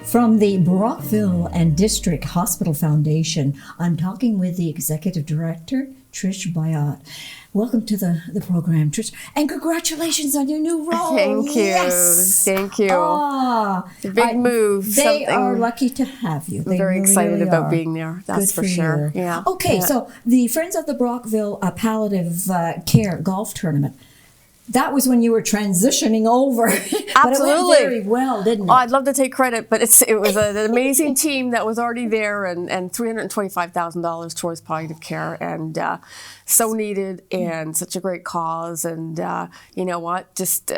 From the Brockville and District Hospital Foundation, I'm talking with the Executive Director, Trish Buote. Welcome to the program, Trish, and congratulations on your new role. Thank you. Yes. Thank you. It's a big move. They are lucky to have you. I'm very excited about being there. That's for sure. Yeah. Okay, so the Friends of the Brockville Palliative Care Golf Tournament. That was when you were transitioning over. Absolutely. But it went very well, didn't it? Oh, I'd love to take credit, but it was an amazing team that was already there, and $325,000 towards palliative care, and so needed, and such a great cause, and you know what? Just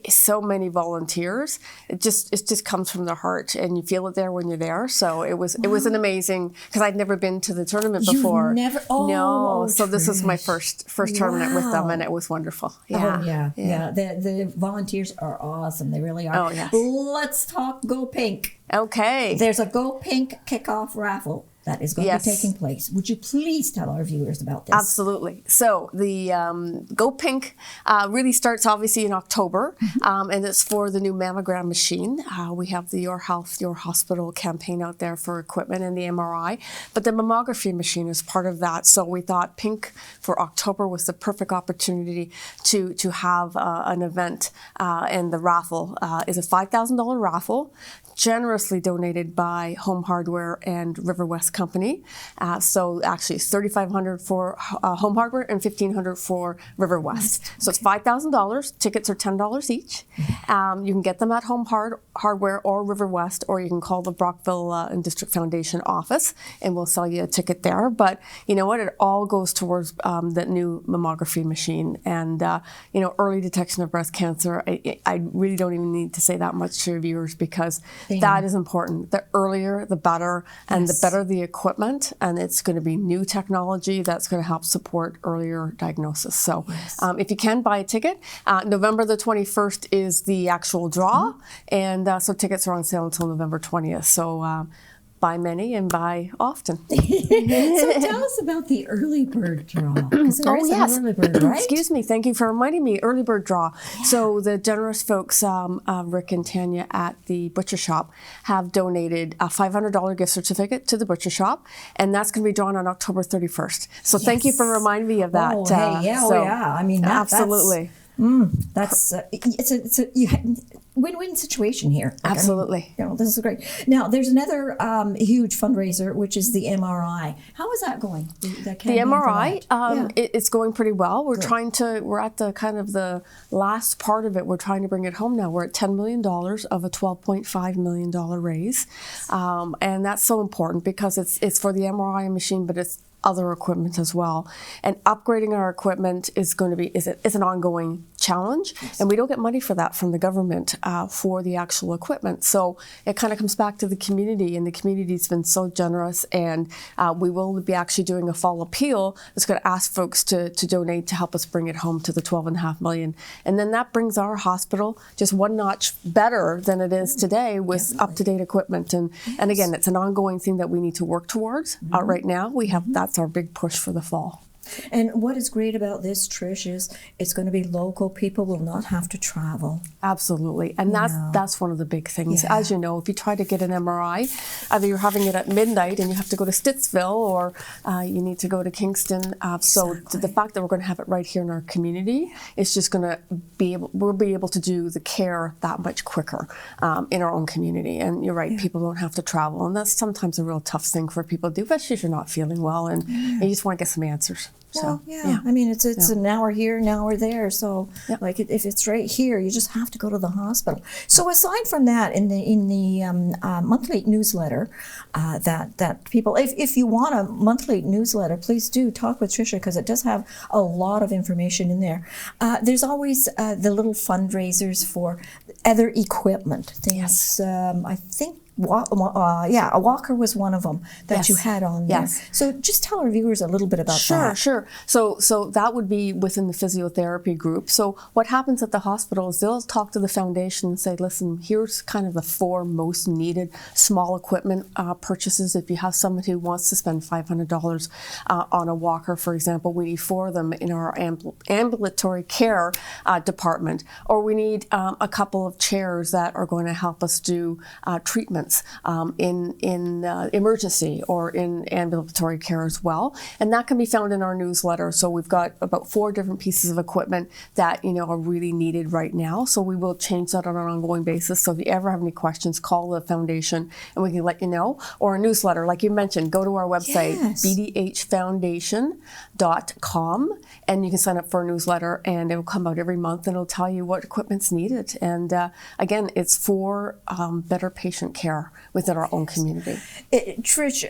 so many volunteers. It just comes from the heart, and you feel it there when you're there. So it was an amazing, because I'd never been to the tournament before. You've never? Oh, no. So this was my Trish. first tournament with them, and it was wonderful. Yeah. Oh, yeah. The volunteers are awesome. They really are. Oh, yes. Let's talk Go Pink. Okay. There's a Go Pink Kick-Off Raffle that is going to be taking place. Would you please tell our viewers about this? Absolutely. So the Go Pink really starts obviously in October, and it's for the new mammogram machine. We have the Your Health, Your Hospital campaign out there for equipment and the MRI, but the mammography machine is part of that. So we thought Pink for October was the perfect opportunity to have an event, and the raffle is a $5,000 raffle, generously donated by Home Hardware and River West Company. So actually it's $3,500 for Home Hardware and $1,500 for River West. So it's $5,000. Tickets are $10 each. You can get them at Home Hardware or River West, or you can call the Brockville and District Foundation office, and we'll sell you a ticket there. But you know what? It all goes towards that new mammography machine, and you know, early detection of breast cancer. I really don't even need to say that much to your viewers, because that is important. The earlier, the better, and the better the equipment, and it's going to be new technology that's going to help support earlier diagnosis. So if you can buy a ticket, November the 21st is the actual draw, and so tickets are on sale until November 20th. So buy many and buy often. So tell us about the early bird draw. Oh, yes. Early bird, right? Excuse me. Thank you for reminding me. Early bird draw. Yeah. So the generous folks, Rick and Tanya at the butcher shop, have donated a $500 gift certificate to the butcher shop, and that's going to be drawn on October 31st. So thank you for reminding me of that. Oh, hey, yeah, I mean, absolutely. It's a win-win situation here. Absolutely. I mean, you know, this is great. Now, there's another huge fundraiser, which is the MRI. How is that going? The MRI, it's going pretty well. We're at the kind of the last part of it. We're trying to bring it home now. We're at $10 million of a $12.5 million raise. And that's so important, because it's for the MRI machine, but it's other equipment as well. And upgrading our equipment is going to be is an ongoing challenge, and we don't get money for that from the government for the actual equipment. So it kind of comes back to the community, and the community's been so generous, and we will be actually doing a fall appeal that's going to ask folks to donate to help us bring it home to the $12.5 million. And then that brings our hospital just one notch better than it is today with up-to-date equipment. And again, it's an ongoing thing that we need to work towards. Right now, we have that's our big push for the fall. And what is great about this, Trish, is it's going to be local. People will not have to travel. Absolutely. And that's one of the big things. Yeah. As you know, if you try to get an MRI, either you're having it at midnight and you have to go to Stittsville, or you need to go to Kingston. So the fact that we're going to have it right here in our community is just going to we'll be able to do the care that much quicker in our own community. And you're right, people don't have to travel. And that's sometimes a real tough thing for people to do, especially if you're not feeling well and you just want to get some answers. Well, I mean, it's an hour here, an hour there. So, like, if it's right here, you just have to go to the hospital. So, aside from that, in the monthly newsletter, that people, if you want a monthly newsletter, please do talk with Tricia, because it does have a lot of information in there. There's always the little fundraisers for other equipment. There's, I think, a walker was one of them that you had on there. So just tell our viewers a little bit about that. Sure. So that would be within the physiotherapy group. So what happens at the hospital is they'll talk to the foundation and say, listen, here's kind of the 4 most needed small equipment purchases. If you have someone who wants to spend $500 on a walker, for example, we need 4 of them in our ambulatory care department. Or we need a couple of chairs that are going to help us do treatment. equipment in emergency or in ambulatory care as well. And that can be found in our newsletter. So we've got about 4 different pieces of equipment that, are really needed right now. So we will change that on an ongoing basis. So if you ever have any questions, call the foundation and we can let you know. Or a newsletter, like you mentioned, go to our website, bdhfoundation.com, and you can sign up for a newsletter, and it will come out every month, and it'll tell you what equipment's needed. And again, it's for better patient care within our own community. Trish,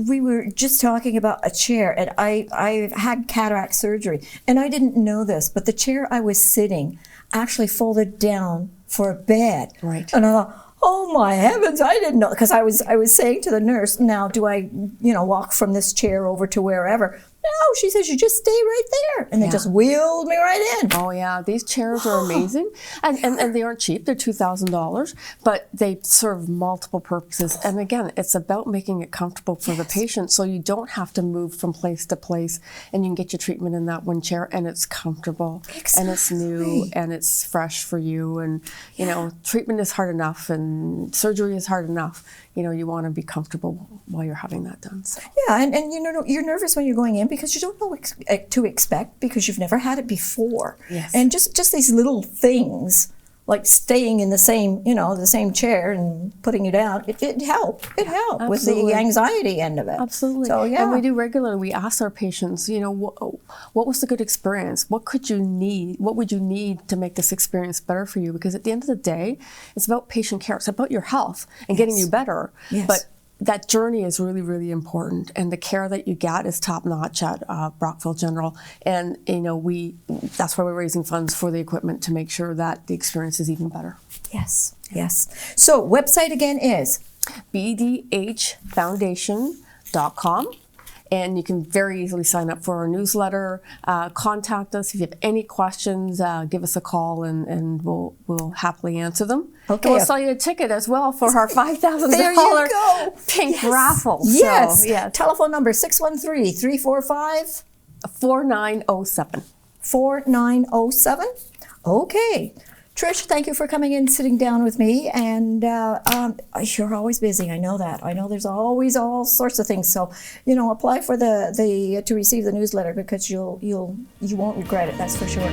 we were just talking about a chair, and I had cataract surgery, and I didn't know this, but the chair I was sitting actually folded down for a bed. Right. And I thought, oh my heavens, I didn't know, because I was saying to the nurse, now do I walk from this chair over to wherever? No, she says, you just stay right there. And they just wheeled me right in. Oh yeah, these chairs are amazing. And they aren't cheap, they're $2,000, but they serve multiple purposes. And again, it's about making it comfortable for the patient, so you don't have to move from place to place, and you can get your treatment in that one chair, and it's comfortable, and it's new, and it's fresh for you. And treatment is hard enough, and surgery is hard enough. You want to be comfortable while you're having that done. So. Yeah, and you're nervous when you're going in because you don't know what to expect, because you've never had it before. Yes. And just these little things, like staying in the same chair and putting you down, it helped. It helped with the anxiety end of it. Absolutely. So, yeah. And we do regularly. We ask our patients, what was the good experience? What could you need? What would you need to make this experience better for you? Because at the end of the day, it's about patient care. It's about your health and getting you better. Yes. But that journey is really, really important, and the care that you get is top notch at Brockville General. And that's why we're raising funds for the equipment to make sure that the experience is even better. Yes, yes. So website again is bdhfoundation.com. And you can very easily sign up for our newsletter. Contact us if you have any questions. Give us a call, and we'll happily answer them. Okay. And we'll sell you a ticket as well for our $5,000 pink raffle. Yes. So, yes. Telephone number 613-345 4907. 4907. Okay. Trish, thank you for coming in, sitting down with me, and you're always busy. I know that. I know there's always all sorts of things. So, apply for the to receive the newsletter, because you won't regret it. That's for sure.